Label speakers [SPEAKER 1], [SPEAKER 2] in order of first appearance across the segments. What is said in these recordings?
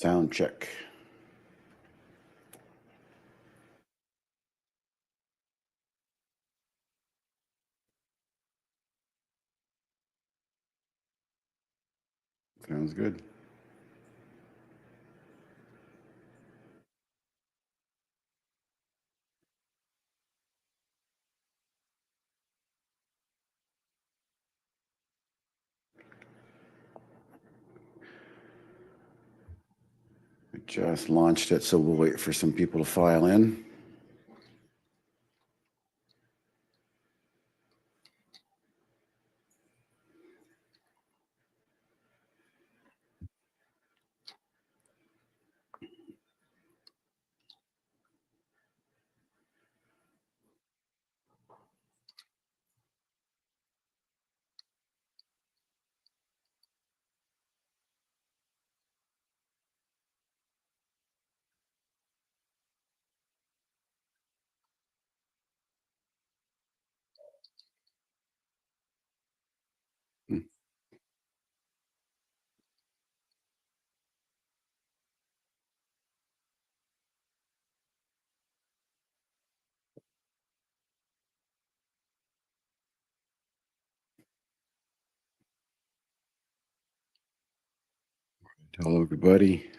[SPEAKER 1] Sound check. Sounds good. I just launched it, so we'll wait for some people to file in. Hmm. Hello, everybody.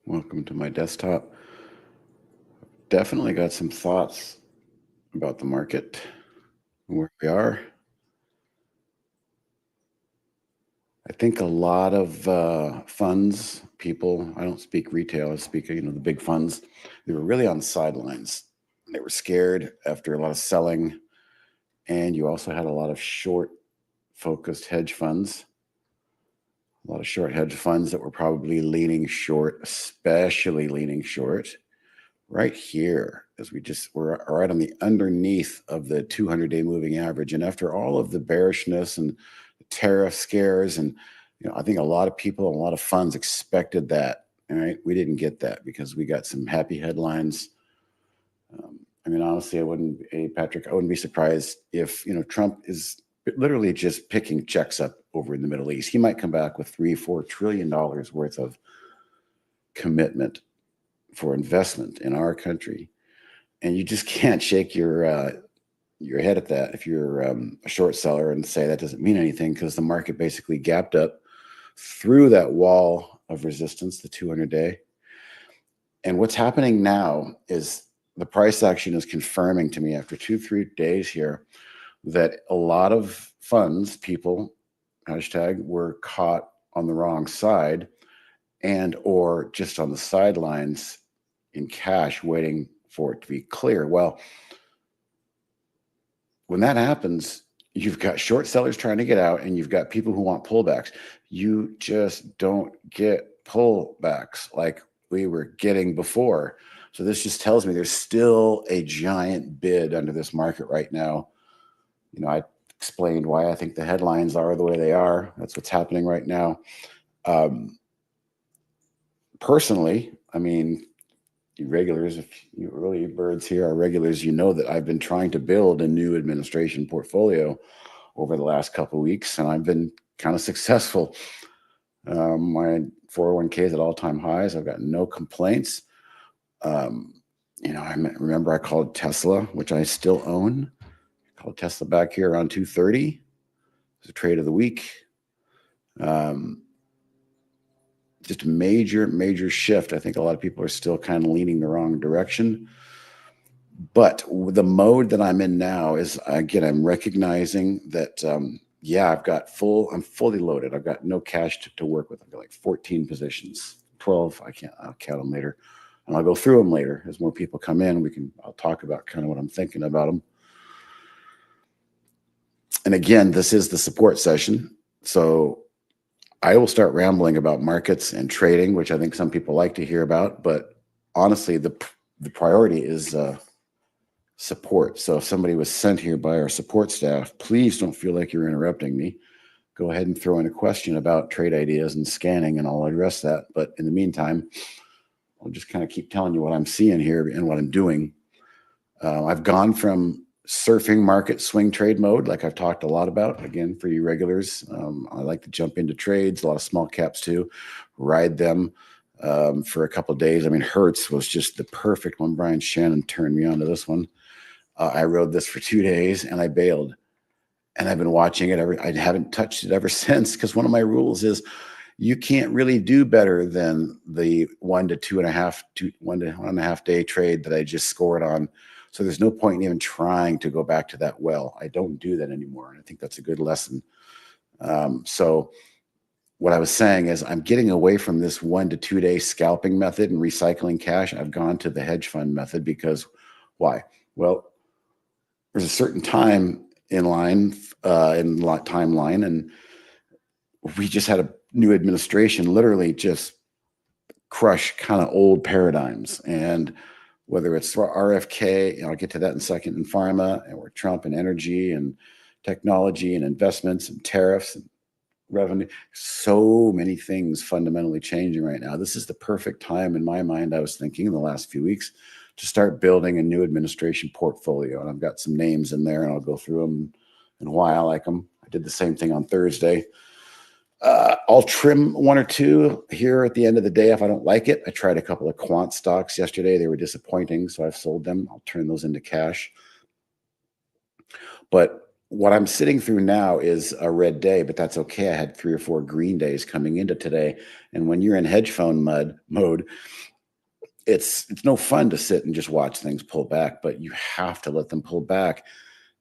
[SPEAKER 1] Welcome to my desktop. Definitely got some thoughts about the market, where we are. I think a lot of funds, people, I don't speak retail, I speak, the big funds, they were really on the sidelines. They were scared after a lot of selling. And you also had a lot of short focused hedge funds, a lot of short hedge funds that were probably leaning short, especially leaning short right here, as we're right on the underneath of the 200-day moving average. And after all of the bearishness and the tariff scares, and I think a lot of people and a lot of funds expected that. All right, we didn't get that because we got some happy headlines. I mean, honestly, Patrick, I wouldn't be surprised if Trump is literally just picking checks up over in the Middle East. He might come back with $3-4 trillion worth of commitment for investment in our country, and you just can't shake your head at that if you're a short seller and say that doesn't mean anything, because the market basically gapped up through that wall of resistance, the 200-day. And what's happening now is the price action is confirming to me after 2-3 days here that a lot of funds, people, hashtag, were caught on the wrong side and or just on the sidelines in cash waiting for it to be clear. Well, when that happens, you've got short sellers trying to get out and you've got people who want pullbacks. You just don't get pullbacks like we were getting before. So this just tells me there's still a giant bid under this market right now. I explained why I think the headlines are the way they are. That's what's happening right now. Personally, I mean, you regulars, if you early birds here are regulars, you know that I've been trying to build a new administration portfolio over the last couple of weeks, and I've been kind of successful. My 401k is at all-time highs. I've got no complaints. I remember I called Tesla, which I still own. I called Tesla back here around 230. It was a trade of the week. Just a major shift. I think a lot of people are still kind of leaning the wrong direction. But the mode that I'm in now is, again, I'm recognizing that, I'm fully loaded. I've got no cash to work with. I've got like 14 positions, 12. I'll count them later. And I'll go through them later as more people come in. I'll talk about kind of what I'm thinking about them. And again, this is the support session. So I will start rambling about markets and trading, which I think some people like to hear about. But honestly, the priority is support. So if somebody was sent here by our support staff, please don't feel like you're interrupting me. Go ahead and throw in a question about trade ideas and scanning, and I'll address that. But in the meantime, I'll just kind of keep telling you what I'm seeing here and what I'm doing. I've gone from surfing market swing trade mode, like I've talked a lot about. Again, for you regulars, I like to jump into trades, a lot of small caps too, ride them. for a couple of days. I mean, Hertz was just the perfect one. Brian Shannon turned me on to this one. I rode this for 2 days and I bailed. And I've been watching it I haven't touched it ever since, because one of my rules is you can't really do better than the 1 to 1.5 day trade that I just scored on. So there's no point in even trying to go back to that well. I don't do that anymore. And I think that's a good lesson. So what I was saying is I'm getting away from this 1 to 2 day scalping method and recycling cash. I've gone to the hedge fund method because why? Well, there's a certain time in timeline, and we just had a new administration literally just crush kind of old paradigms. And whether it's RFK, I'll get to that in a second, in pharma, or Trump and energy and technology and investments and tariffs and revenue, so many things fundamentally changing right now. This is the perfect time in my mind, I was thinking in the last few weeks, to start building a new administration portfolio. And I've got some names in there and I'll go through them and why I like them. I did the same thing on Thursday. I'll trim 1 or 2 here at the end of the day if I don't like it. I tried a couple of quant stocks yesterday. They were disappointing, so I've sold them. I'll turn those into cash. But what I'm sitting through now is a red day, but that's okay. I had 3 or 4 green days coming into today. And when you're in hedge fund mode, it's no fun to sit and just watch things pull back, but you have to let them pull back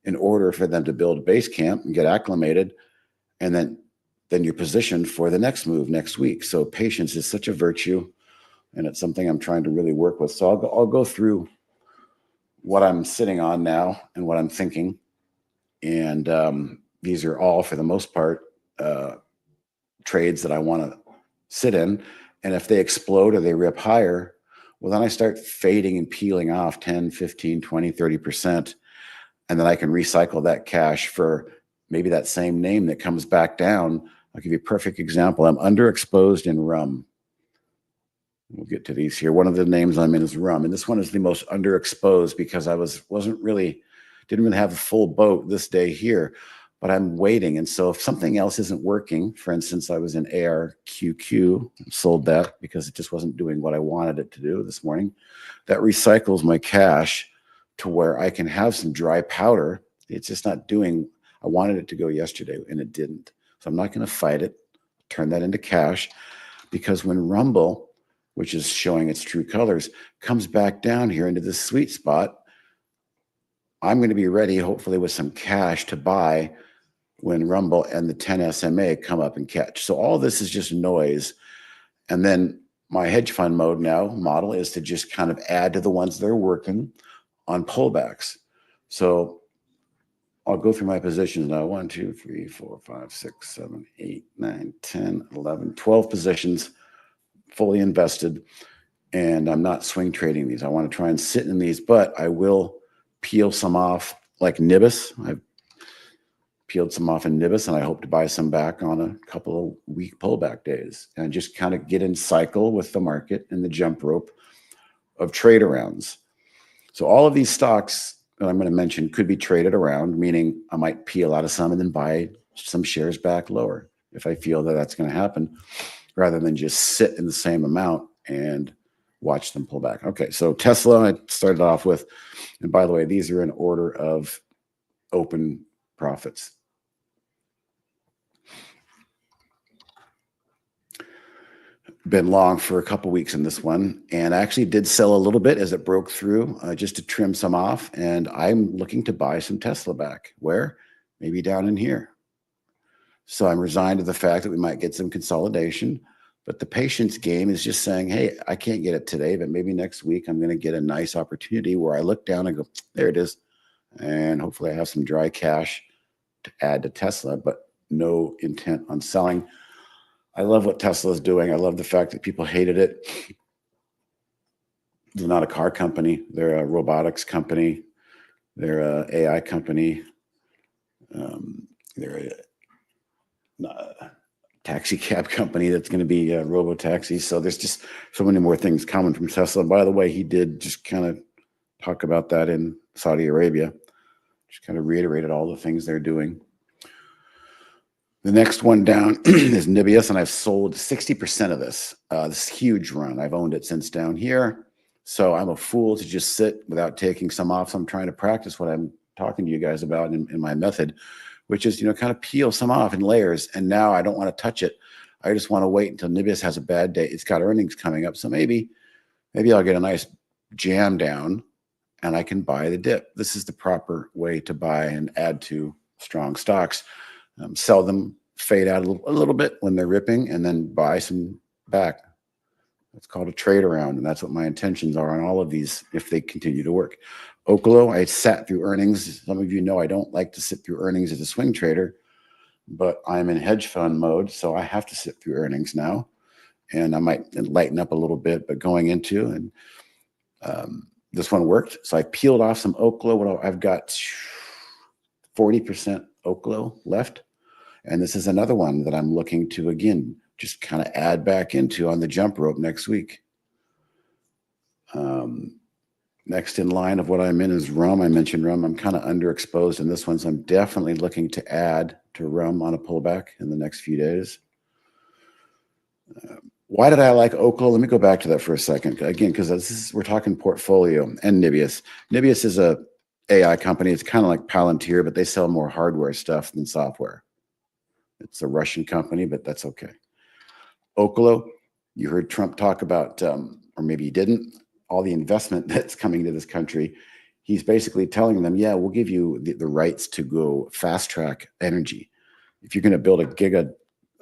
[SPEAKER 1] in order for them to build a base camp and get acclimated. And then you're positioned for the next move next week. So patience is such a virtue, and it's something I'm trying to really work with. So I'll go through what I'm sitting on now and what I'm thinking. And these are all, for the most part, trades that I want to sit in. And if they explode or they rip higher, well, then I start fading and peeling off 10, 15, 20, 30%. And then I can recycle that cash for maybe that same name that comes back down. I'll give you a perfect example. I'm underexposed in rum. We'll get to these here. One of the names I'm in is rum. And this one is the most underexposed because I didn't really have a full boat this day here, but I'm waiting. And so if something else isn't working, for instance, I was in QQQ, sold that because it just wasn't doing what I wanted it to do this morning. That recycles my cash to where I can have some dry powder. It's just not doing, I wanted it to go yesterday and it didn't. So I'm not going to fight it, turn that into cash, because when Rumble, which is showing its true colors, comes back down here into this sweet spot, I'm going to be ready, hopefully with some cash to buy when Rumble and the 10 SMA come up and catch. So all this is just noise. And then my hedge fund model is to just kind of add to the ones that are working on pullbacks. So I'll go through my positions now. 1, 2, 3, 4, 5, 6, 7, 8, 9, 10, 11, 12 positions fully invested. And I'm not swing trading these. I want to try and sit in these, but I will peel some off like Nibis. I've peeled some off in Nibis, and I hope to buy some back on a couple of week pullback days and just kind of get in cycle with the market and the jump rope of trade arounds. So all of these stocks that I'm going to mention could be traded around, meaning I might peel out of some and then buy some shares back lower if I feel that that's going to happen, rather than just sit in the same amount and watch them pull back. Okay, so Tesla, I started off with, and by the way, these are in order of open profits. Been long for a couple weeks in this one, and I actually did sell a little bit as it broke through, just to trim some off. And I'm looking to buy some Tesla back. Where? Maybe down in here. So I'm resigned to the fact that we might get some consolidation, but the patience game is just saying, hey, I can't get it today, but maybe next week I'm going to get a nice opportunity where I look down and go, there it is. And hopefully I have some dry cash to add to Tesla, but no intent on selling. I love what Tesla is doing. I love the fact that people hated it. They're not a car company. They're a robotics company. They're an AI company. They're a taxi cab company that's going to be robo-taxi. So there's just so many more things coming from Tesla. And by the way, he did just kind of talk about that in Saudi Arabia. Just kind of reiterated all the things they're doing. The next one down is Nibius, and I've sold 60% of this. This huge run. I've owned it since down here. So I'm a fool to just sit without taking some off. So I'm trying to practice what I'm talking to you guys about in my method, which is, kind of peel some off in layers. And now I don't want to touch it. I just want to wait until Nibius has a bad day. It's got earnings coming up. So maybe I'll get a nice jam down and I can buy the dip. This is the proper way to buy and add to strong stocks. Sell them, fade out a little bit when they're ripping, and then buy some back. It's called a trade around, and that's what my intentions are on all of these if they continue to work. Oklo, I sat through earnings. Some of you know I don't like to sit through earnings as a swing trader, but I'm in hedge fund mode, so I have to sit through earnings now. And I might lighten up a little bit, but going into, and this one worked. So I peeled off some Oklo. I've got 40% Oklo left. And this is another one that I'm looking to, again, just kind of add back into on the jump rope next week. Next in line of what I'm in is rum. I mentioned rum. I'm kind of underexposed in this one, so I'm definitely looking to add to rum on a pullback in the next few days. Why did I like Oklo? Let me go back to that for a second. Again, because we're talking portfolio and Nibius. Nibius is a AI company. It's kind of like Palantir, but they sell more hardware stuff than software. It's a Russian company, but that's okay. Oklo, you heard Trump talk about, or maybe he didn't, all the investment that's coming to this country. He's basically telling them, yeah, we'll give you the rights to go fast track energy. If you're going to build a giga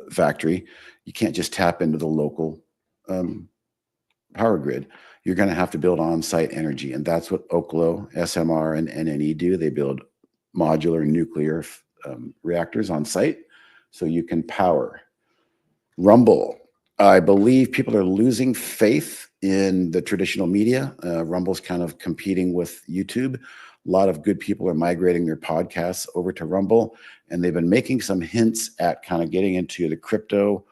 [SPEAKER 1] factory, you can't just tap into the local power grid. You're going to have to build on-site energy. And that's what Oklo, SMR, and NNE do. They build modular nuclear reactors on site so you can power. Rumble. I believe people are losing faith in the traditional media. Rumble's kind of competing with YouTube. A lot of good people are migrating their podcasts over to Rumble, and they've been making some hints at kind of getting into the crypto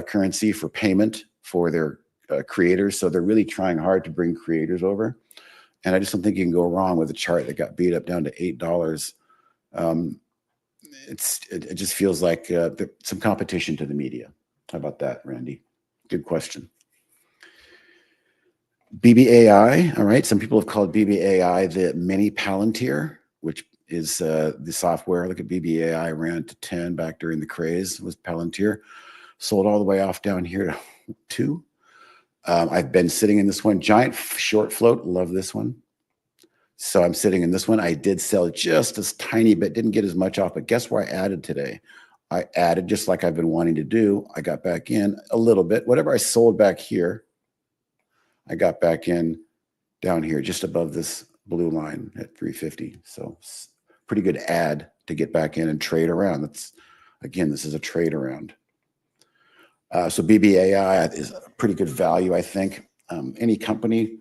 [SPEAKER 1] currency for payment for their creators. So they're really trying hard to bring creators over. And I just don't think you can go wrong with a chart that got beat up down to $8. It just feels like some competition to the media. How about that, Randy? Good question. BBAI, all right. Some people have called BBAI the mini Palantir, which is the software. Look at BBAI, ran to 10 back during the craze, was Palantir. Sold all the way off down here to 2. I've been sitting in this one. Giant short float, love this one. So I'm sitting in this one. I did sell just a tiny bit, didn't get as much off, but guess where I added today? I added just like I've been wanting to do. I got back in a little bit. Whatever I sold back here, I got back in down here, just above this blue line at 350. So pretty good add to get back in and trade around. Again, this is a trade around. So BBAI is a pretty good value, I think. Any company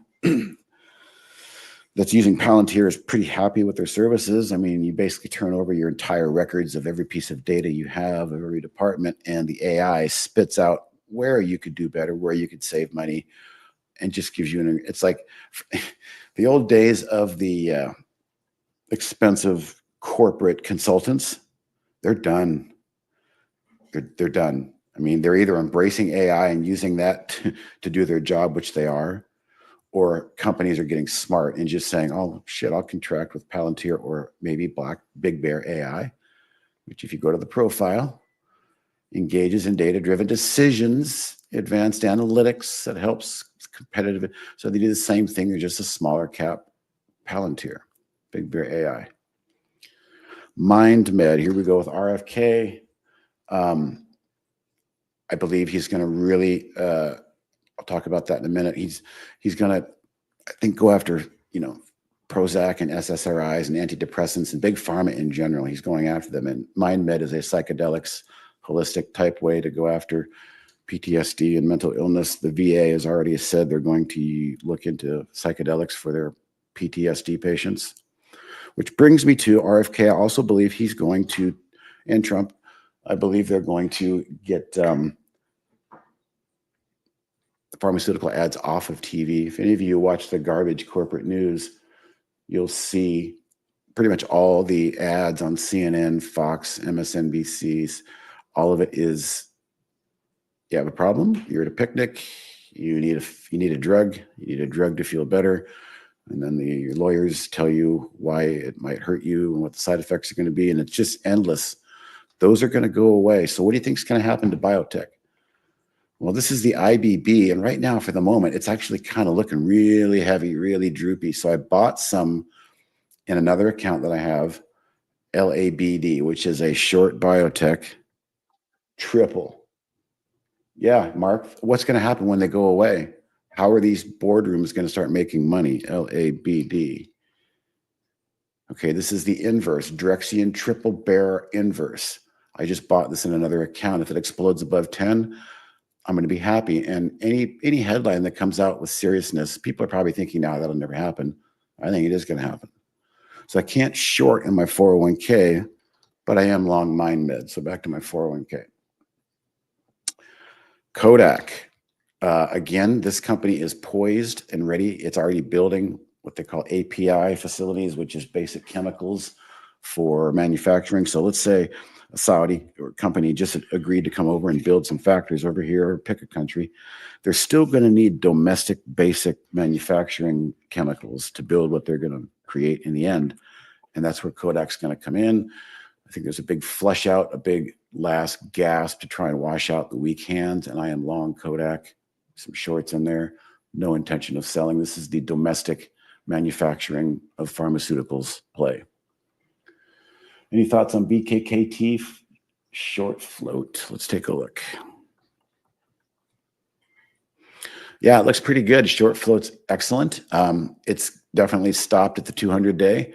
[SPEAKER 1] that's using Palantir is pretty happy with their services. I mean, you basically turn over your entire records of every piece of data you have of every department, and the AI spits out where you could do better, where you could save money, and just gives you it's like the old days of the expensive corporate consultants. They're done. They're done. I mean, they're either embracing AI and using that to do their job, which they are, or companies are getting smart and just saying, oh, shit, I'll contract with Palantir or maybe Big Bear AI, which if you go to the profile, engages in data-driven decisions, advanced analytics that helps competitive. So they do the same thing. They're just a smaller cap Palantir, Big Bear AI. MindMed, here we go with RFK. I believe he's going to really, I'll talk about that in a minute. He's going to, I think, go after, Prozac and SSRIs and antidepressants and big pharma in general. He's going after them. And MindMed is a psychedelics, holistic type way to go after PTSD and mental illness. The VA has already said they're going to look into psychedelics for their PTSD patients, which brings me to RFK. I also believe he's going to, and Trump, I believe they're going to get the pharmaceutical ads off of TV. If any of you watch the garbage corporate news, you'll see pretty much all the ads on CNN, Fox, MSNBCs All of it is, you have a problem, you're at a picnic, you need a drug, you need a drug to feel better, and then your lawyers tell you why it might hurt you and what the side effects are going to be, and it's just endless. Those are going to go away. So what do you think is going to happen to biotech? Well, this is the IBB, and right now, for the moment, it's actually kind of looking really heavy, really droopy. So I bought some in another account that I have, LABD, which is a short biotech triple. Yeah, Mark, what's going to happen when they go away? How are these boardrooms going to start making money? LABD. Okay, this is the inverse, Drexian triple bear inverse. I just bought this in another account. If it explodes above 10, I'm going to be happy. And any headline that comes out with seriousness, people are probably thinking, now that'll never happen. I think it is going to happen. So I can't short in my 401k, but I am long MindMed. So back to my 401k. Kodak. Again, this company is poised and ready. It's already building what they call API facilities, which is basic chemicals for manufacturing. So let's say a Saudi or company just agreed to come over and build some factories over here, or pick a country. They're still going to need domestic basic manufacturing chemicals to build what they're going to create in the end. And that's where Kodak's going to come in. I think there's a big flush out, a big last gasp to try and wash out the weak hands. And I am long Kodak, some shorts in there, no intention of selling. This is the domestic manufacturing of pharmaceuticals play. Any thoughts on BKKT short float? Let's take a look. Yeah, it looks pretty good. Short float's excellent. It's definitely stopped at the 200-day.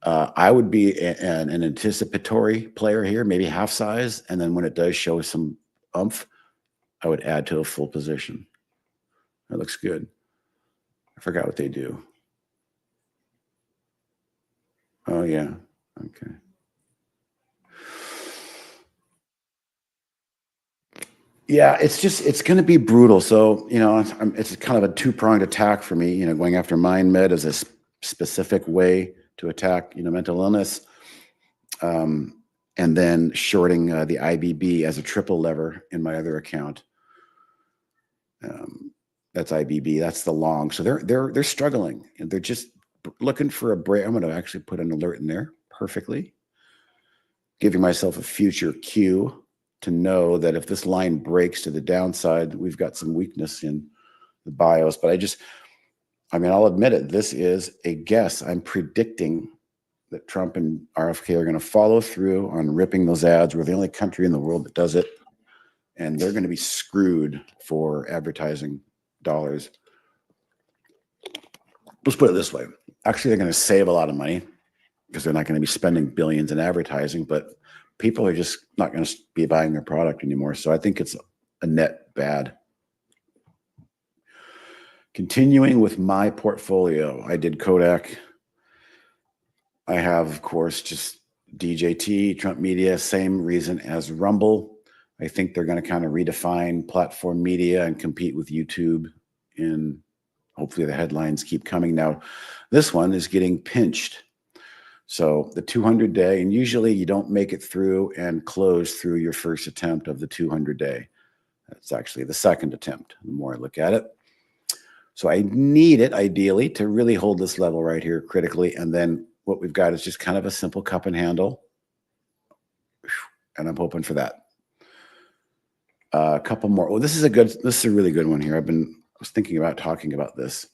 [SPEAKER 1] I would be an anticipatory player here, maybe half size. And then when it does show some oomph, I would add to a full position. That looks good. I forgot what they do. Oh, yeah. Okay. Yeah, it's going to be brutal. So, it's kind of a two-pronged attack for me, going after MindMed as a specific way to attack, mental illness. And then shorting the IBB as a triple lever in my other account. That's IBB. That's the long. So they're struggling, and they're just looking for a break. I'm going to actually put an alert in there perfectly, giving myself a future cue to know that if this line breaks to the downside, we've got some weakness in the BIOS. But I'll admit it. This is a guess. I'm predicting that Trump and RFK are going to follow through on ripping those ads. We're the only country in the world that does it. And they're going to be screwed for advertising dollars. Let's put it this way. Actually, they're going to save a lot of money because they're not going to be spending billions in advertising, but people are just not going to be buying their product anymore. So I think it's a net bad. Continuing with my portfolio, I did Kodak. I have, of course, just DJT, Trump Media, same reason as Rumble. I think they're going to kind of redefine platform media and compete with YouTube, and hopefully the headlines keep coming. Now, this one is getting pinched. So the 200-day, and usually you don't make it through and close through your first attempt of the 200-day. That's actually the second attempt, the more I look at it. So I need it, ideally, to really hold this level right here critically. And then what we've got is just kind of a simple cup and handle. And I'm hoping for that. A couple more. Oh, this is a really good one here. I was thinking about talking about this.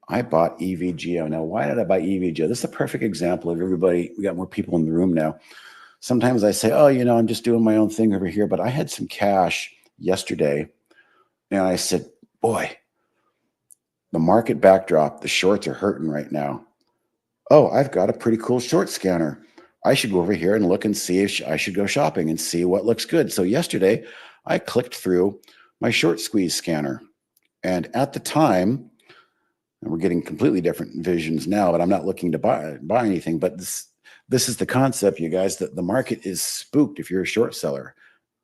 [SPEAKER 1] I bought EVGO. Now, why did I buy EVGO? This is a perfect example of everybody. We got more people in the room now. Sometimes I say, oh, I'm just doing my own thing over here. But I had some cash yesterday, and I said, boy, the market backdrop, the shorts are hurting right now. Oh, I've got a pretty cool short scanner. I should go over here and look and see if I should go shopping and see what looks good. So yesterday, I clicked through my short squeeze scanner. And at the time, and we're getting completely different visions now, but I'm not looking to buy anything. But this is the concept, you guys, that the market is spooked if you're a short seller,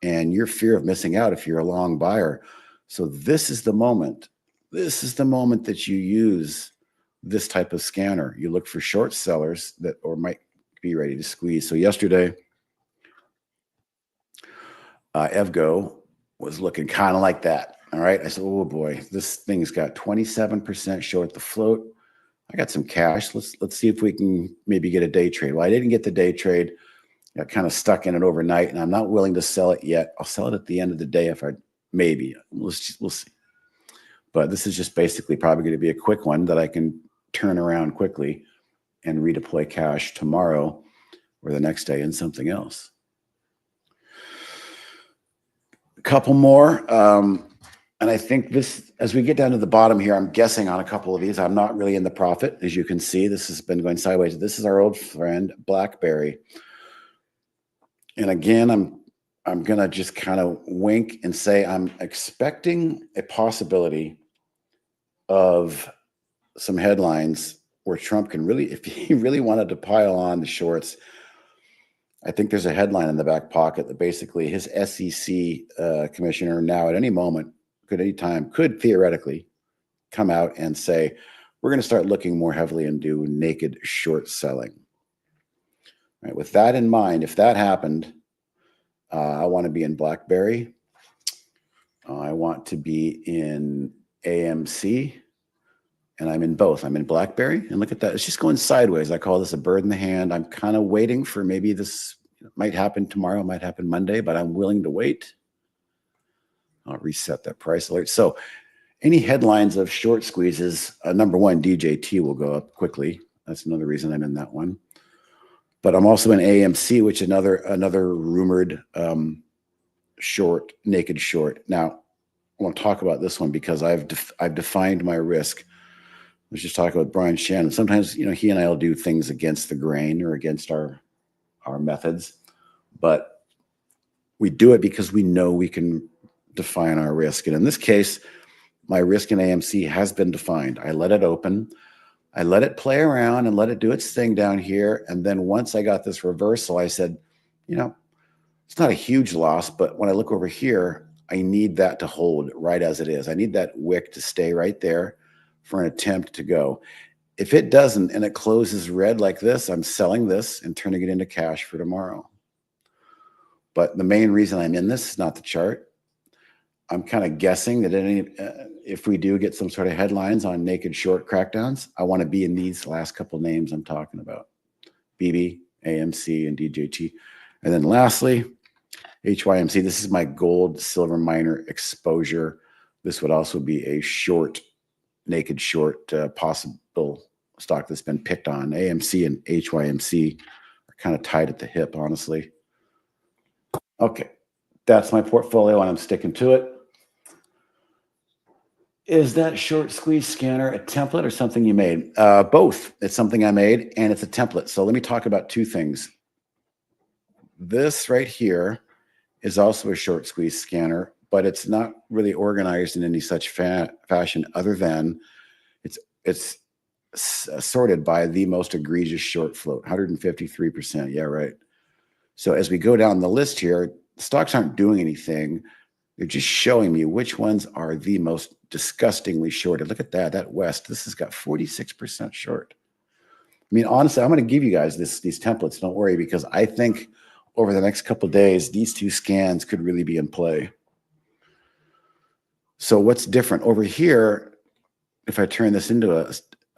[SPEAKER 1] and your fear of missing out if you're a long buyer. So this is the moment. This is the moment that you use this type of scanner. You look for short sellers that or might be ready to squeeze. So yesterday, Evgo was looking kind of like that. All right. I said, oh boy, this thing's got 27% short at the float. I got some cash. Let's see if we can maybe get a day trade. Well, I didn't get the day trade. Got kind of stuck in it overnight, and I'm not willing to sell it yet. I'll sell it at the end of the day if I maybe. We'll see. But this is just basically probably going to be a quick one that I can turn around quickly and redeploy cash tomorrow or the next day in something else. A couple more. And I think this, as we get down to the bottom here, I'm guessing on a couple of these. I'm not really in the profit. As you can see, this has been going sideways. This is our old friend, BlackBerry. And again, I'm going to just kind of wink and say I'm expecting a possibility of some headlines where Trump can really, if he really wanted to pile on the shorts, I think there's a headline in the back pocket that basically his SEC commissioner now at any moment, could theoretically come out and say, we're going to start looking more heavily into naked short selling. Right, with that in mind, if that happened, I want to be in BlackBerry. I want to be in AMC. And I'm in both. I'm in BlackBerry. And look at that. It's just going sideways. I call this a bird in the hand. I'm kind of waiting for maybe this might happen tomorrow, might happen Monday, but I'm willing to wait. I'll reset that price alert. So any headlines of short squeezes, number one, DJT will go up quickly. That's another reason I'm in that one. But I'm also in AMC, which another rumored short, naked short. Now, I want to talk about this one because I've defined my risk. I was just talking with Brian Shannon. Sometimes, he and I will do things against the grain or against our methods, but we do it because we know we can define our risk. And in this case, my risk in AMC has been defined. I let it open. I let it play around and let it do its thing down here. And then once I got this reversal, I said, it's not a huge loss, but when I look over here, I need that to hold right as it is. I need that wick to stay right there for an attempt to go. If it doesn't and it closes red like this, I'm selling this and turning it into cash for tomorrow. But the main reason I'm in this is not the chart. I'm kind of guessing that if we do get some sort of headlines on naked short crackdowns, I want to be in these last couple names I'm talking about: BB, AMC, and DJT. And then lastly, HYMC. This is my gold silver miner exposure. This would also be a short, naked short possible stock that's been picked on. AMC and HYMC are kind of tied at the hip, honestly. Okay, that's my portfolio and I'm sticking to it. Is that short squeeze scanner a template or something you made? Both. It's something I made and it's a template. So let me talk about two things. This right here is also a short squeeze scanner, but it's not really organized in any such fashion other than it's sorted by the most egregious short float, 153%. Yeah, right. So as we go down the list here, stocks aren't doing anything. They're just showing me which ones are the most disgustingly shorted. Look at that West. This has got 46% short. I mean, honestly, I'm going to give you guys these templates. Don't worry, because I think over the next couple of days, these two scans could really be in play. So what's different over here? If I turn this into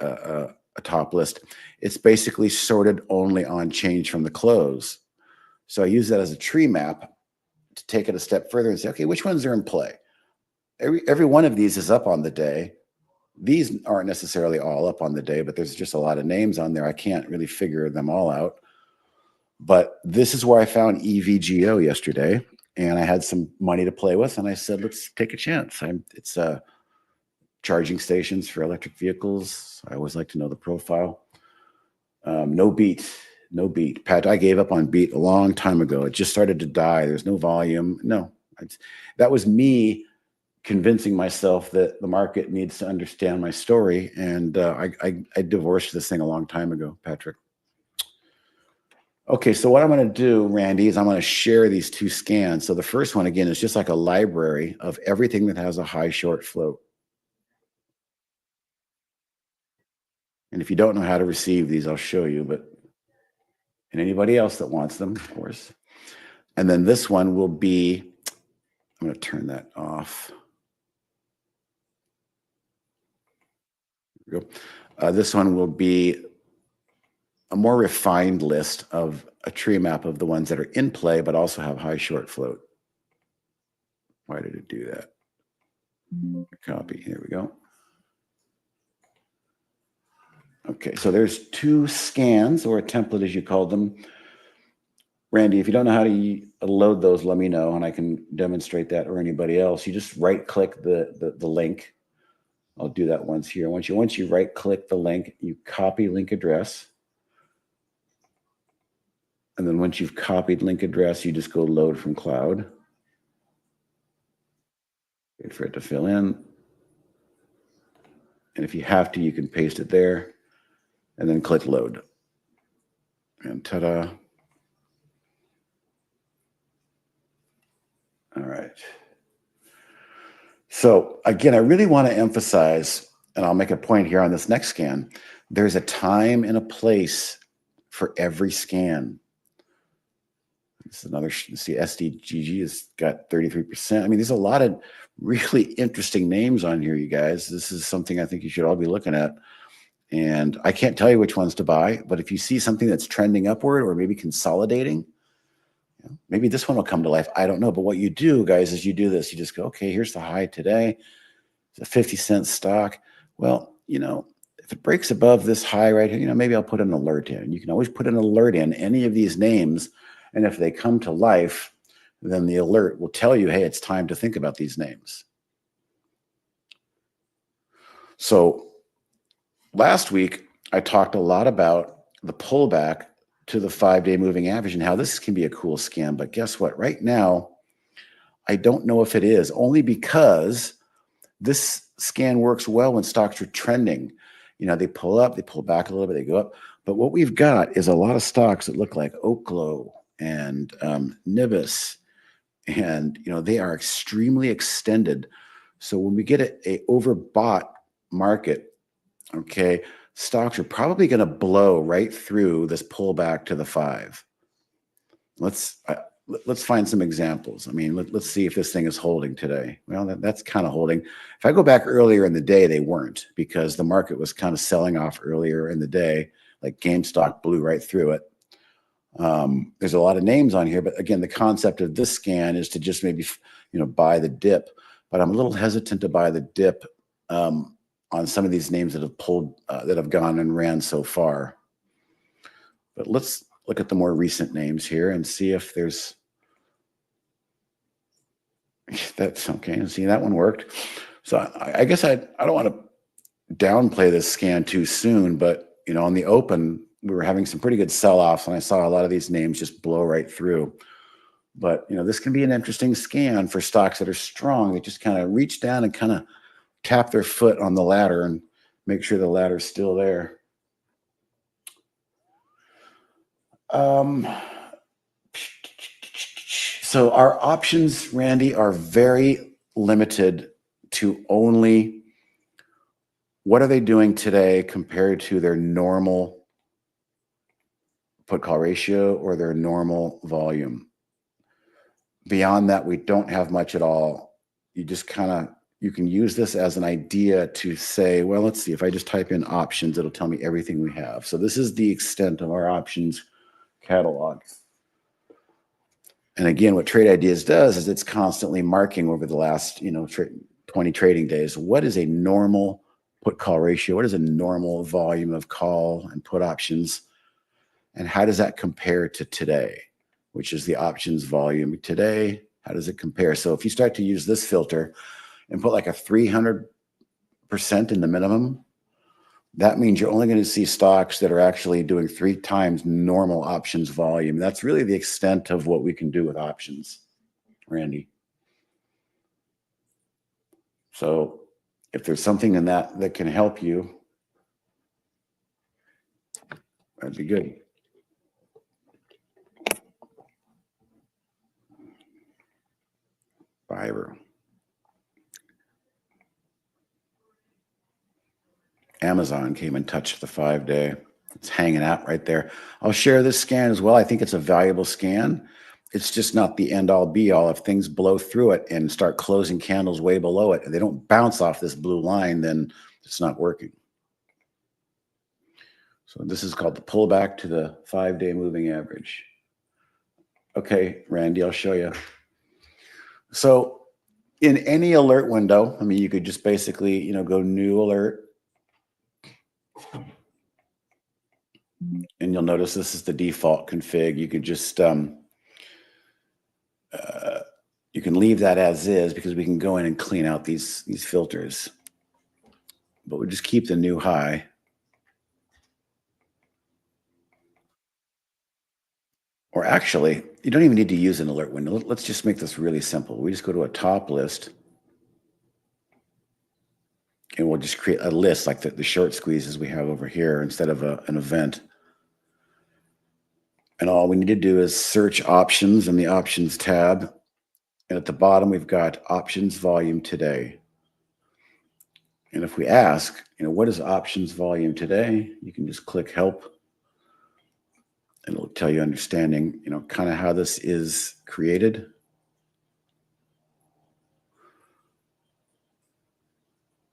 [SPEAKER 1] a top list, it's basically sorted only on change from the close. So I use that as a tree map to take it a step further and say, okay, which ones are in play? Every one of these is up on the day. These aren't necessarily all up on the day, but there's just a lot of names on there. I can't really figure them all out. But this is where I found EVGO yesterday, and I had some money to play with, and I said, let's take a chance. It's charging stations for electric vehicles. I always like to know the profile. No beat. Pat, I gave up on beat a long time ago. It just started to die. There's no volume. No, that was me convincing myself that the market needs to understand my story. And I divorced this thing a long time ago, Patrick. Okay, so what I'm going to do, Randy, is I'm going to share these two scans. So the first one, again, is just like a library of everything that has a high short float. And if you don't know how to receive these, I'll show you, and anybody else that wants them, of course. And then this one will be I'm going to turn that off. There we go. This one will be a more refined list of a tree map of the ones that are in play, but also have high short float. Why did it do that? Copy. Here we go. Okay, so there's two scans, or a template as you called them. Randy, if you don't know how to load those, let me know and I can demonstrate that, or anybody else. You just right click the link. I'll do that once here. Once you right click the link, you copy link address. And then once you've copied link address, you just go load from cloud. Wait for it to fill in. And if you have to, you can paste it there and then click load. And ta-da. All right. So again, I really want to emphasize, and I'll make a point here on this next scan, there's a time and a place for every scan. This is another, see, SDGG has got 33%. I mean, there's a lot of really interesting names on here, you guys. This is something I think you should all be looking at. And I can't tell you which ones to buy, but if you see something that's trending upward or maybe consolidating, maybe this one will come to life. I don't know. But what you do, guys, is you do this. You just go, okay, here's the high today. It's a 50-cent stock. Well, if it breaks above this high right here, maybe I'll put an alert in. You can always put an alert in any of these names. And if they come to life, then the alert will tell you, hey, it's time to think about these names. So last week, I talked a lot about the pullback to the 5-day moving average and how this can be a cool scam. But guess what? Right now, I don't know if it is, only because this scan works well when stocks are trending. They pull up, they pull back a little bit, they go up. But what we've got is a lot of stocks that look like Oklo and Nibis, and they are extremely extended. So when we get a overbought market, okay, stocks are probably going to blow right through this pullback to the 5. Let's find some examples. I mean, let's see if this thing is holding today. Well, that's kind of holding. If I go back earlier in the day, they weren't, because the market was kind of selling off earlier in the day, like GameStop blew right through it. There's a lot of names on here, but again, the concept of this scan is to just maybe, buy the dip. But I'm a little hesitant to buy the dip on some of these names that have pulled, that have gone and ran so far. But let's look at the more recent names here and see if there's, that's okay. See, that one worked. So I guess I don't want to downplay this scan too soon, but on the open, we were having some pretty good sell-offs, and I saw a lot of these names just blow right through. But this can be an interesting scan for stocks that are strong. They just kind of reach down and kind of tap their foot on the ladder and make sure the ladder's still there. So our options, Randy, are very limited to only what are they doing today compared to their normal put call ratio or their normal volume. Beyond that, we don't have much at all. You just you can use this as an idea to say, well, let's see, if I just type in options, it'll tell me everything we have. So this is the extent of our options catalog. And again, what Trade Ideas does is it's constantly marking over the last, 20 trading days. What is a normal put call ratio? What is a normal volume of call and put options? And how does that compare to today, which is the options volume today? How does it compare? So if you start to use this filter and put like a 300% in the minimum, that means you're only going to see stocks that are actually doing 3 times normal options volume. That's really the extent of what we can do with options, Randy. So if there's something in that can help you, that'd be good. Fiverr. Amazon came and touched the 5-day. It's hanging out right there. I'll share this scan as well. I think it's a valuable scan. it's just not the end all be all. If things blow through it and start closing candles way below it, and they don't bounce off this blue line, then it's not working. So this is called the pullback to the 5-day moving average. Okay, Randy, I'll show you. So in any alert window, I mean, you could just basically, go new alert. And you'll notice this is the default config. You could just, you can leave that as is because we can go in and clean out these filters. But we just keep the new high. Or actually, you don't even need to use an alert window. Let's just make this really simple. We just go to a top list. And we'll just create a list like the short squeezes we have over here instead of an event. And all we need to do is search options in the options tab. And at the bottom, we've got options volume today. And if we ask, what is options volume today? You can just click help. And it'll tell you understanding, kind of how this is created.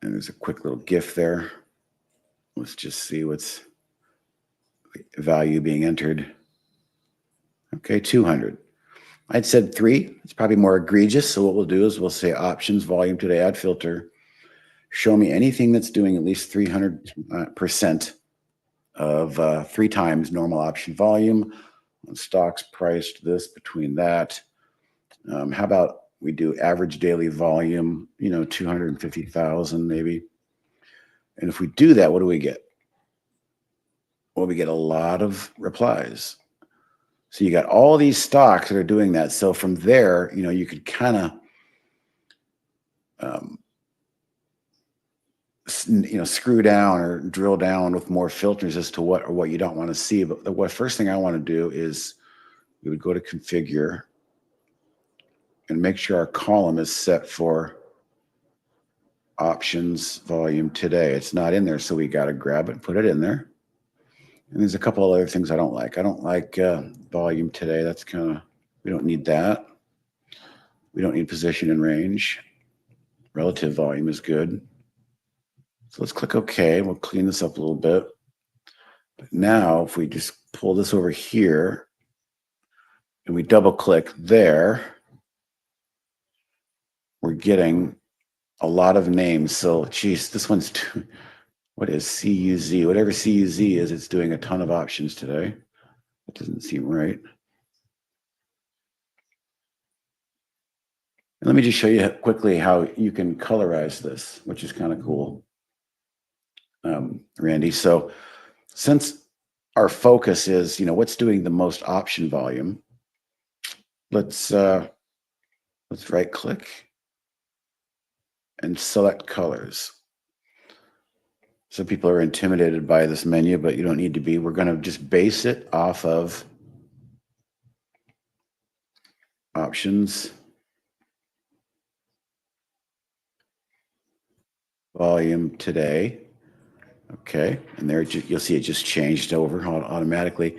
[SPEAKER 1] And there's a quick little GIF there. Let's just see what's the value being entered. Okay, 200. I'd said 3. It's probably more egregious. So what we'll do is we'll say options volume today, add filter. Show me anything that's doing at least 300% of 3 times normal option volume. On stocks priced this between that. How about we do average daily volume, 250,000 maybe. And if we do that, what do we get? Well, we get a lot of replies. So you got all these stocks that are doing that. So from there, you could kind of, screw down or drill down with more filters as to what you don't want to see. But the first thing I want to do is we would go to configure and make sure our column is set for options volume today. It's not in there, so we got to grab it and put it in there. And there's a couple of other things I don't like. I don't like volume today. That's we don't need that. We don't need position and range. Relative volume is good. So let's click OK. We'll clean this up a little bit. But now, if we just pull this over here and we double click there, we're getting a lot of names. So, geez, this one's what is CUZ? Whatever CUZ is, it's doing a ton of options today. That doesn't seem right. And let me just show you quickly how you can colorize this, which is kind of cool, Randy. So since our focus is, what's doing the most option volume, let's right click and select colors. Some people are intimidated by this menu, but you don't need to be. We're going to just base it off of options volume today. Okay, and there you'll see it just changed over automatically,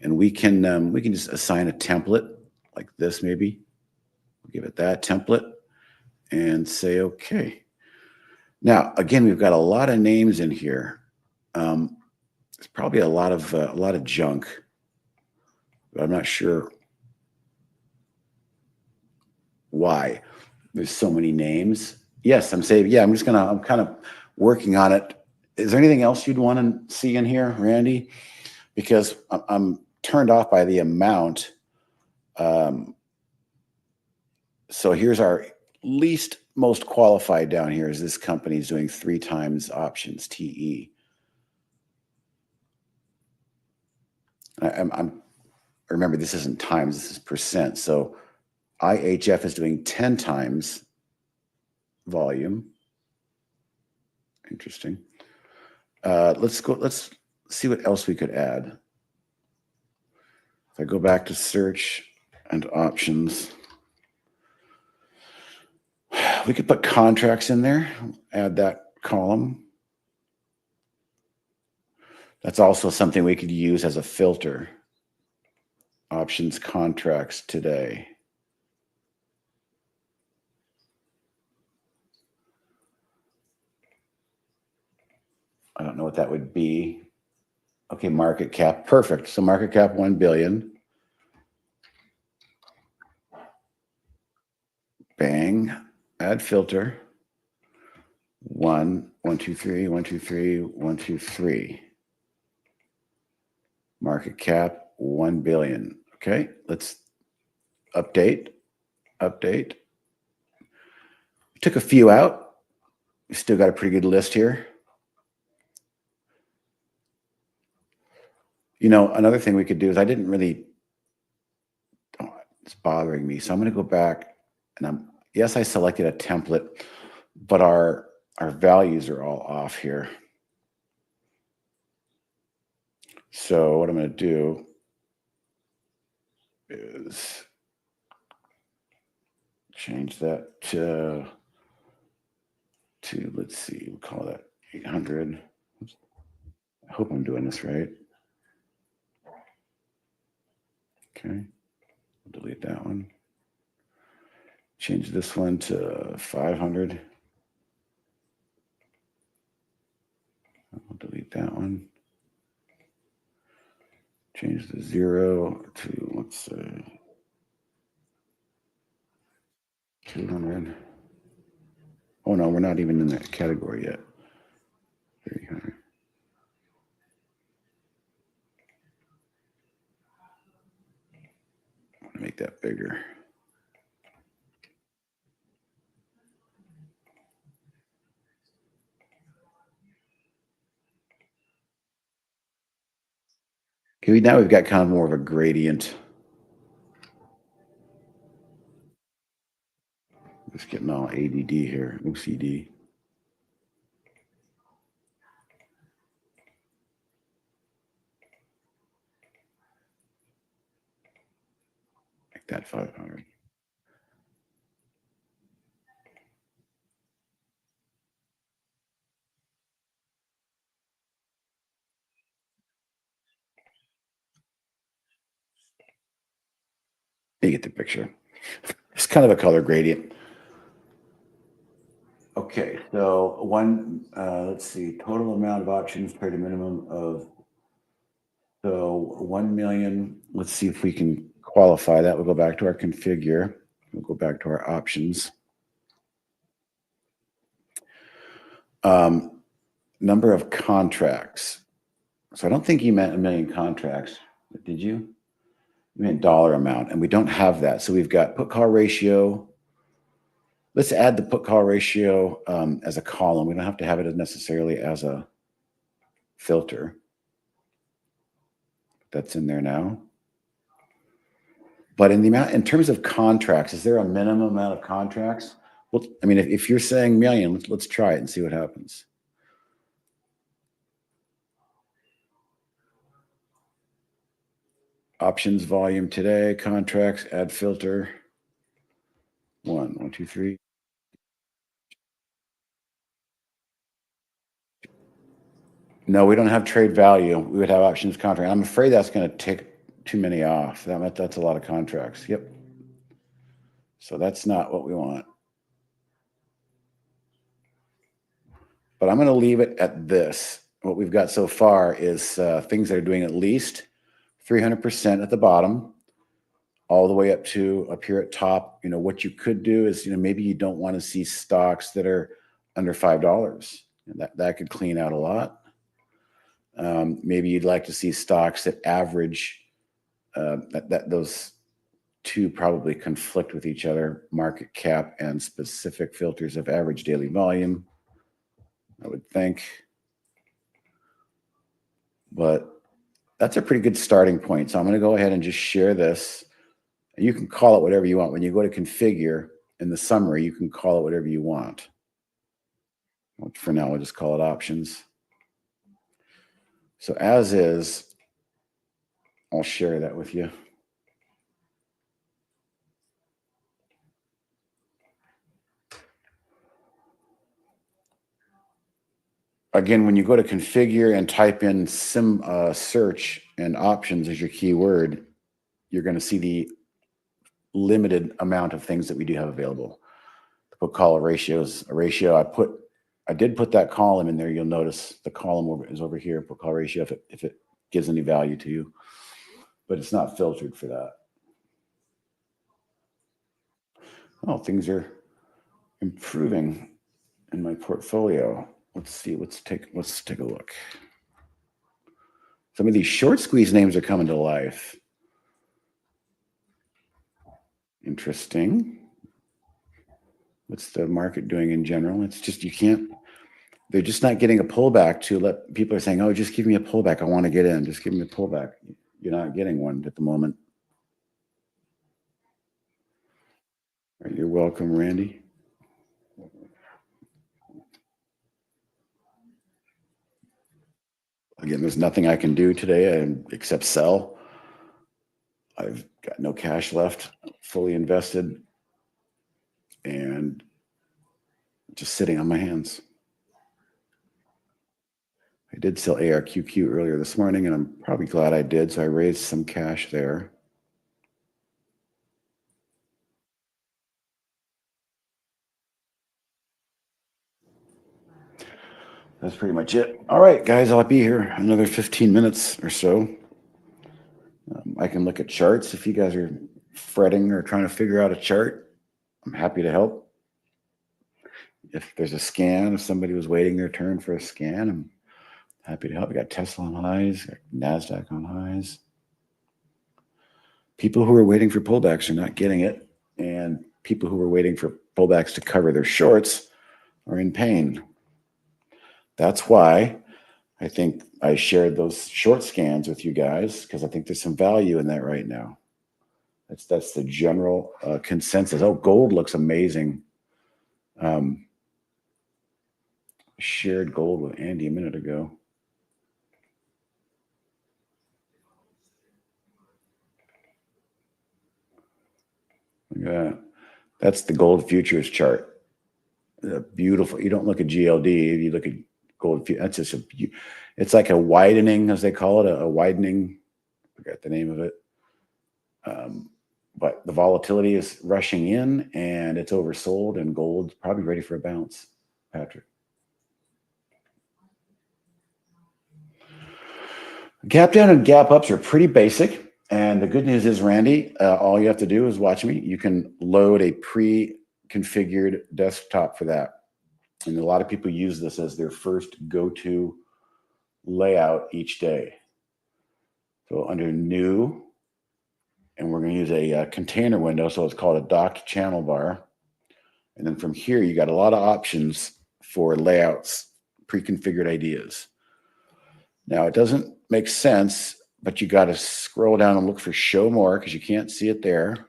[SPEAKER 1] and we can just assign a template like this. Maybe we'll give it that template and say okay. Now again, we've got a lot of names in here. There's probably a lot of junk, but I'm not sure why there's so many names. Yes, I'm saying yeah. I'm kind of working on it. Is there anything else you'd want to see in here, Randy? Because I'm turned off by the amount. So here's our least most qualified down here is this company is doing 3 times options, TE. Remember, this isn't times, this is percent. So IHF is doing 10 times volume. Interesting. Let's see what else we could add. If I go back to search and options, we could put contracts in there, add that column. That's also something we could use as a filter. options contracts today. I don't know what that would be. Okay, market cap, perfect. So market cap 1 billion. Bang, add filter. 1, 1, 2, 3, 1, 2, 3, 1, 2, 3. Market cap 1 billion. Okay, let's update. Took a few out. We still got a pretty good list here. You know, another thing we could do is I didn't really, it's bothering me. So I'm going to go back and yes, I selected a template, but our values are all off here. So what I'm going to do is change that to let's see, we'll call that 800. I hope I'm doing this right. Okay, we'll delete that one. Change this one to 500. I'll delete that one. Change the 0 to, let's say, 200. Oh no, we're not even in that category yet. 300. I want to make that bigger. Okay, now we've got kind of more of a gradient. Just getting all ADD here, OCD. Make that 500. You get the picture. It's kind of a color gradient. Okay, so let's see, total amount of options paid a minimum of, so 1 million. Let's see if we can qualify that. We'll go back to our configure. We'll go back to our options. Number of contracts. So I don't think you meant 1 million contracts. Did you? You meant dollar amount, and we don't have that. So we've got put call ratio. Let's add the put call ratio as a column. We don't have to have it necessarily as a filter. That's in there now. But in terms of contracts, is there a minimum amount of contracts? Well, I mean, if you're saying million, let's try it and see what happens. Options volume today, contracts, add filter. 1, 1, 2, 3. No, we don't have trade value. We would have options contract. I'm afraid that's going to take too many off. That's a lot of contracts. Yep. So that's not what we want. But I'm going to leave it at this. What we've got so far is things that are doing at least 300% at the bottom, all the way up here at top. You know, what you could do is, you know, maybe you don't want to see stocks that are under $5. That could clean out a lot. Maybe you'd like to see stocks that average, those two probably conflict with each other, market cap and specific filters of average daily volume, I would think. But that's a pretty good starting point. So I'm going to go ahead and just share this. You can call it whatever you want. When you go to configure in the summary, you can call it whatever you want. For now, we'll just call it options. So as is, I'll share that with you. Again, when you go to configure and type in search and options as your keyword, you're going to see the limited amount of things that we do have available. The put call ratios, a ratio I did put that column in there. You'll notice the column is over here, put call ratio, if it gives any value to you, but it's not filtered for that. Oh, things are improving in my portfolio. Let's see. Let's take a look. Some of these short squeeze names are coming to life. Interesting. What's the market doing in general? It's just they're just not getting a pullback to let people are saying, oh, just give me a pullback. I want to get in. Just give me a pullback. You're not getting one at the moment. All right, you're welcome, Randy. Again, there's nothing I can do today except sell. I've got no cash left, fully invested, and just sitting on my hands. I did sell ARQQ earlier this morning, and I'm probably glad I did. So I raised some cash there. That's pretty much it. All right, guys, I'll be here another 15 minutes or so. I can look at charts if you guys are fretting or trying to figure out a chart. I'm happy to help. If there's a scan, if somebody was waiting their turn for a scan, I'm happy to help. We got Tesla on highs, got NASDAQ on highs. People who are waiting for pullbacks are not getting it. And people who are waiting for pullbacks to cover their shorts are in pain. That's why I think I shared those short scans with you guys, because I think there's some value in that right now. That's the general consensus. Oh, gold looks amazing. Shared gold with Andy a minute ago. Look at that. That's the gold futures chart. Beautiful. You don't look at GLD. You look at gold. That's just it's like a widening, as they call it, a widening. I forgot the name of it. But the volatility is rushing in, and it's oversold, and gold's probably ready for a bounce, Patrick. Gap down and gap ups are pretty basic. And the good news is, Randy, all you have to do is watch me. You can load a pre-configured desktop for that. And a lot of people use this as their first go-to layout each day. So under new, and we're going to use a container window. So it's called a docked channel bar. And then from here, you got a lot of options for layouts, pre-configured ideas. Now, it doesn't make sense, but you got to scroll down and look for show more because you can't see it there.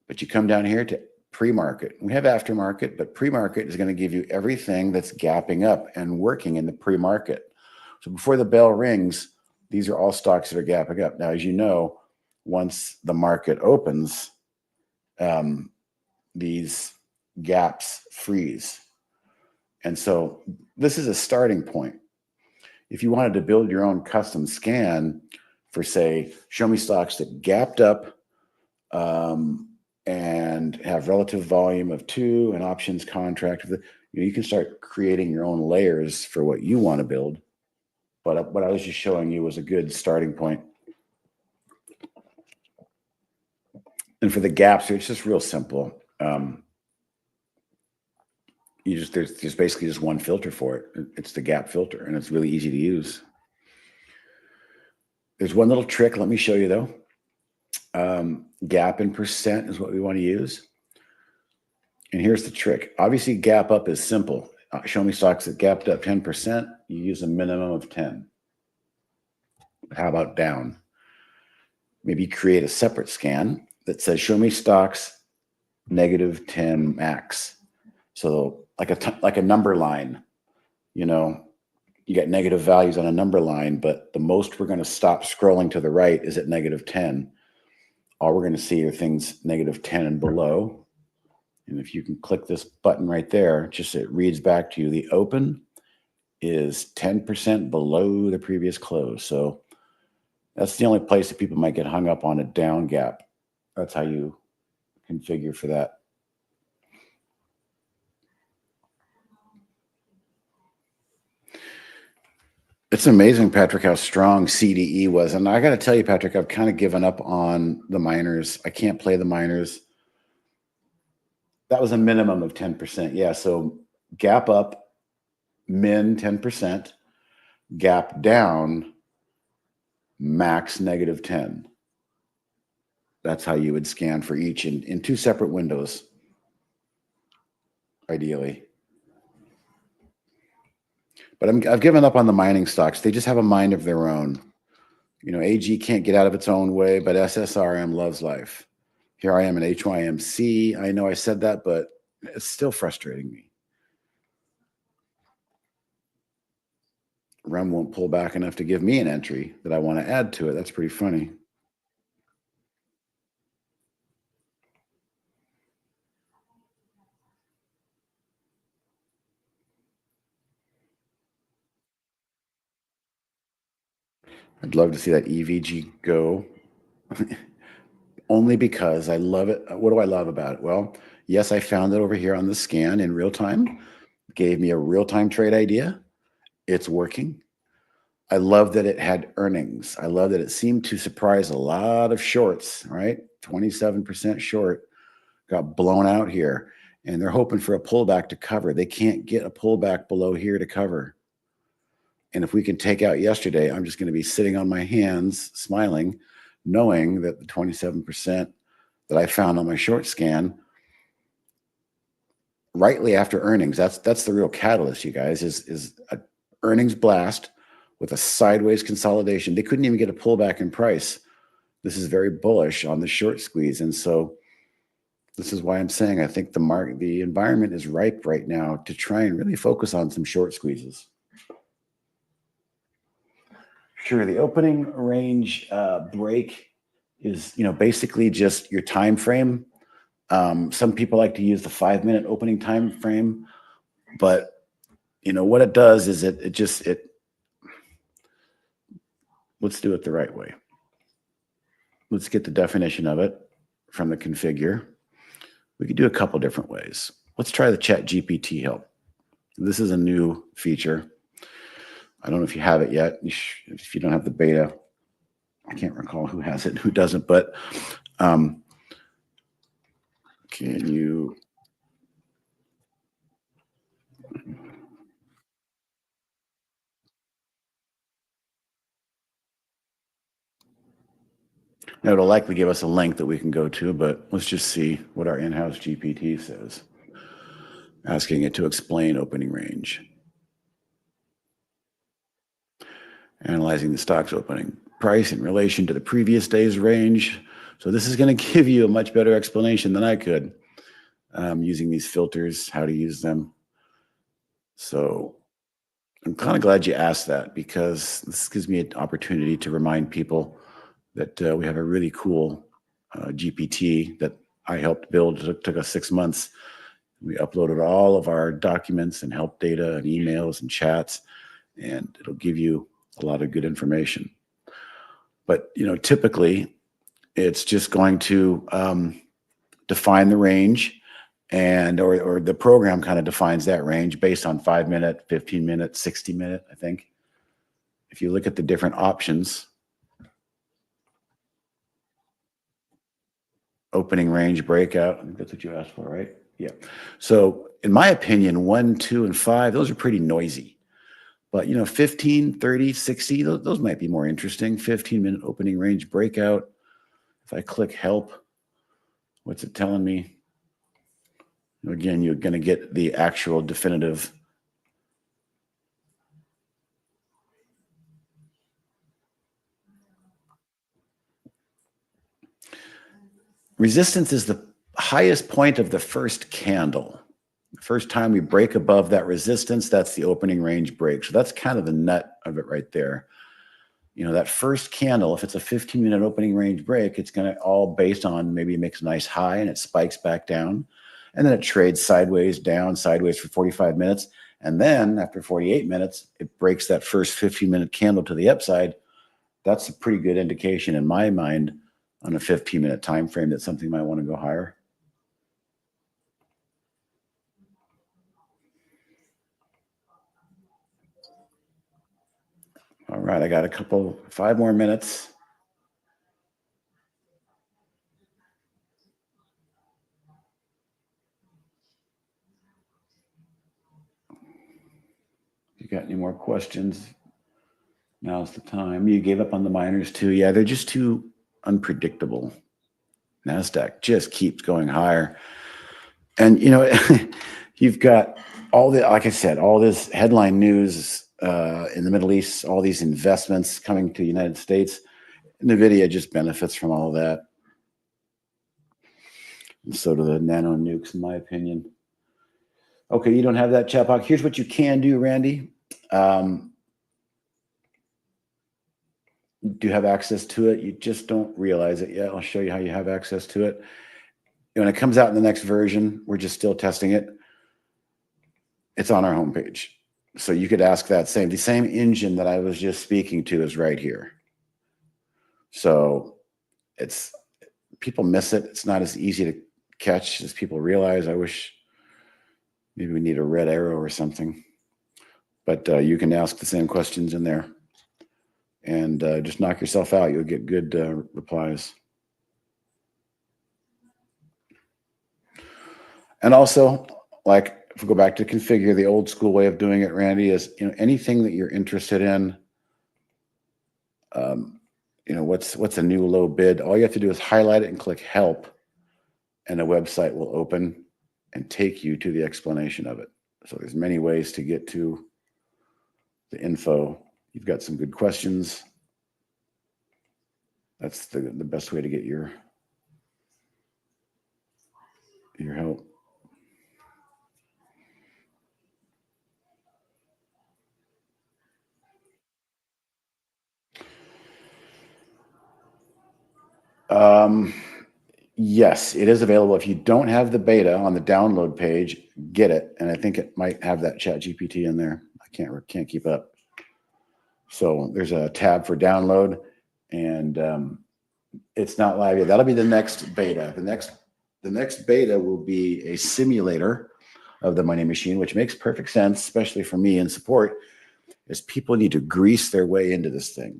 [SPEAKER 1] But you come down here to pre-market. We have aftermarket, but pre-market is going to give you everything that's gapping up and working in the pre-market. So before the bell rings, these are all stocks that are gapping up. Now, as you know, once the market opens, these gaps freeze. And so this is a starting point. If you wanted to build your own custom scan for, say, show me stocks that gapped up and have relative volume of 2 and options contract, you can start creating your own layers for what you want to build. But what I was just showing you was a good starting point. And for the gaps, it's just real simple. There's basically just one filter for it. It's the gap filter, and it's really easy to use. There's one little trick. Let me show you though. Gap in percent is what we want to use. And here's the trick. Obviously, gap up is simple. Show me stocks that gapped up 10%. You use a minimum of 10. But how about down? Maybe create a separate scan that says show me stocks negative 10 max. So like a number line, you got negative values on a number line, but the most we're going to stop scrolling to the right is at negative 10. All we're going to see are things negative 10 and below. And if you can click this button right there, it reads back to you. The open is 10% below the previous close. So That's the only place that people might get hung up on a down gap. That's how you configure for that. It's amazing, Patrick, how strong CDE was. And I got to tell you, Patrick, I've kind of given up on the minors. I can't play the minors. That was a minimum of 10%. Yeah. So gap up, min 10%, gap down, max negative 10. That's how you would scan for each in two separate windows, ideally. But I've given up on the mining stocks. They just have a mind of their own. You know, AG can't get out of its own way, but SSRM loves life. Here I am in HYMC. I know I said that, but it's still frustrating me. REM won't pull back enough to give me an entry that I want to add to it. That's pretty funny. I'd love to see that EVG go. Only because I love it. What do I love about it? Well, yes, I found it over here on the scan in real time. Gave me a real-time trade idea. It's working. I love that it had earnings. I love that it seemed to surprise a lot of shorts, right? 27% short got blown out here, and they're hoping for a pullback to cover. They can't get a pullback below here to cover. And if we can take out yesterday, I'm just going to be sitting on my hands, smiling, knowing that the 27% that I found on my short scan rightly after earnings, that's the real catalyst, you guys, is a earnings blast with a sideways consolidation. They couldn't even get a pullback in price. This is very bullish on the short squeeze. And so this is why I'm saying I think the environment is ripe right now to try and really focus on some short squeezes. Sure, the opening range break is, basically just your time frame. Some people like to use the 5-minute opening time frame, but what it does is let's do it the right way. Let's get the definition of it from the configure. We could do a couple different ways. Let's try the Chat GPT help. This is a new feature. I don't know if you have it yet. If you don't have the beta, I can't recall who has it and who doesn't, but can you? Now, it'll likely give us a link that we can go to, but let's just see what our in-house GPT says. Asking it to explain opening range. Analyzing the stock's opening price in relation to the previous day's range. So this is going to give you a much better explanation than I could using these filters, how to use them. So I'm kind of glad you asked that, because this gives me an opportunity to remind people that we have a really cool GPT that I helped build. It took us 6 months. We uploaded all of our documents and help data and emails and chats, and it'll give you a lot of good information. But typically it's just going to define the range, and or the program kind of defines that range based on 5-minute, 15-minute, 60-minute, I think. If you look at the different options, opening range breakout, I think that's what you asked for, right? Yeah. So in my opinion, 1, 2, and 5, those are pretty noisy. But 15, 30, 60, those might be more interesting. 15-minute opening range breakout. If I click help, what's it telling me? Again, you're going to get the actual definitive. Resistance is the highest point of the first candle. The first time we break above that resistance, that's the opening range break. So that's kind of the nut of it right there. That first candle, if it's a 15-minute opening range break, it's going to all based on maybe it makes a nice high and it spikes back down. And then it trades sideways, down, sideways for 45 minutes. And then after 48 minutes, it breaks that first 15-minute candle to the upside that's a pretty good indication in my mind on a 15-minute time frame that something might want to go higher. All right, I got 5 more minutes. If you got any more questions, now's the time. You gave up on the miners too. Yeah, they're just too unpredictable. NASDAQ just keeps going higher. And, you've got like I said, all this headline news in the Middle East, all these investments coming to the United States. NVDA just benefits from all of that. And so do the nano nukes, in my opinion. Okay, you don't have that chat box. Here's what you can do, Randy. You do have access to it. You just don't realize it yet. I'll show you how you have access to it. When it comes out in the next version, we're just still testing it. It's on our homepage. So you could ask the same engine that I was just speaking to is right here. So people miss it. It's not as easy to catch as people realize. I wish maybe we need a red arrow or something. But you can ask the same questions in there and just knock yourself out. You'll get good replies. And also, like, if we go back to configure, the old school way of doing it, Randy, is anything that you're interested in. What's a new low bid? All you have to do is highlight it and click help, and a website will open and take you to the explanation of it. So there's many ways to get to the info. You've got some good questions. That's the best way to get your help. Yes, it is available. If you don't have the beta on the download page, get it. And I think it might have that Chat GPT in there. I can't keep up. So there's a tab for download, and it's not live yet. That'll be the next beta. The next beta will be a simulator of the money machine, which makes perfect sense, especially for me in support, is people need to grease their way into this thing,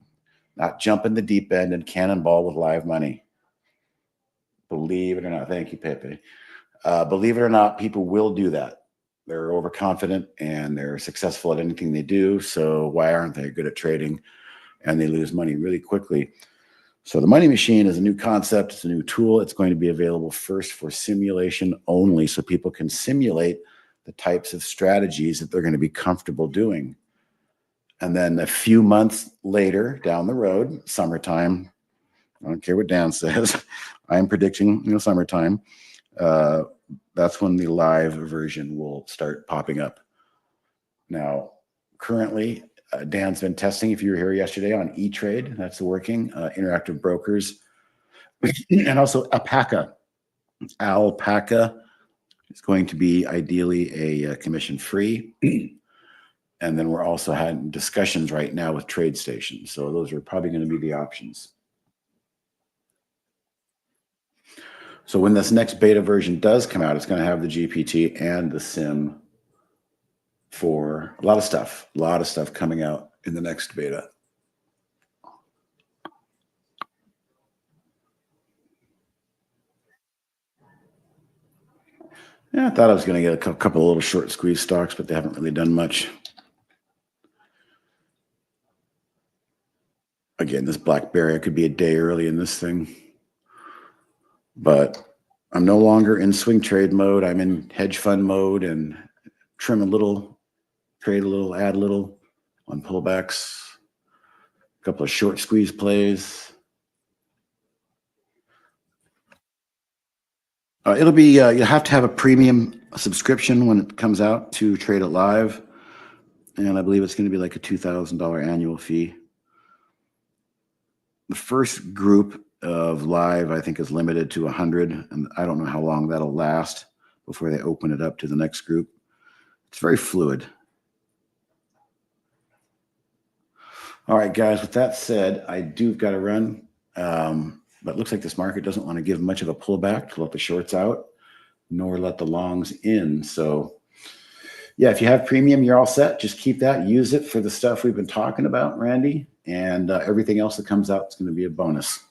[SPEAKER 1] not jump in the deep end and cannonball with live money. Believe it or not, thank you, Pepe. Believe it or not, people will do that. They're overconfident and they're successful at anything they do. So why aren't they good at trading? And they lose money really quickly. So the money machine is a new concept. It's a new tool. It's going to be available first for simulation only, so people can simulate the types of strategies that they're going to be comfortable doing. And then a few months later, down the road, summertime, I don't care what Dan says, I'm predicting summertime. That's when the live version will start popping up. Now, currently, Dan's been testing, if you were here yesterday, on E-Trade. That's working. Interactive Brokers. And also Alpaca. Alpaca is going to be ideally a commission-free. And then we're also having discussions right now with TradeStation. So those are probably going to be the options. So when this next beta version does come out, it's going to have the GPT and the sim for a lot of stuff coming out in the next beta. Yeah, I thought I was going to get a couple of little short squeeze stocks, but they haven't really done much. Again, this BlackBerry, I could be a day early in this thing. But I'm no longer in swing trade mode. I'm in hedge fund mode and trim a little, trade a little, add a little on pullbacks, a couple of short squeeze plays. It'll be, you have to have a premium subscription when it comes out to trade it live. And I believe it's going to be like a $2,000 annual fee. The first group of live, I think, is limited to 100. And I don't know how long that'll last before they open it up to the next group. It's very fluid. All right, guys, with that said, I do got to run. But it looks like this market doesn't want to give much of a pullback to let the shorts out, nor let the longs in. So yeah, if you have premium, you're all set. Just keep that, use it for the stuff we've been talking about, Randy, and everything else that comes out is going to be a bonus.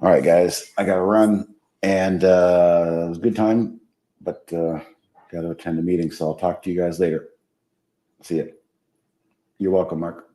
[SPEAKER 1] All right, guys, I got to run, and it was a good time, but got to attend a meeting, so I'll talk to you guys later. See you. You're welcome, Mark.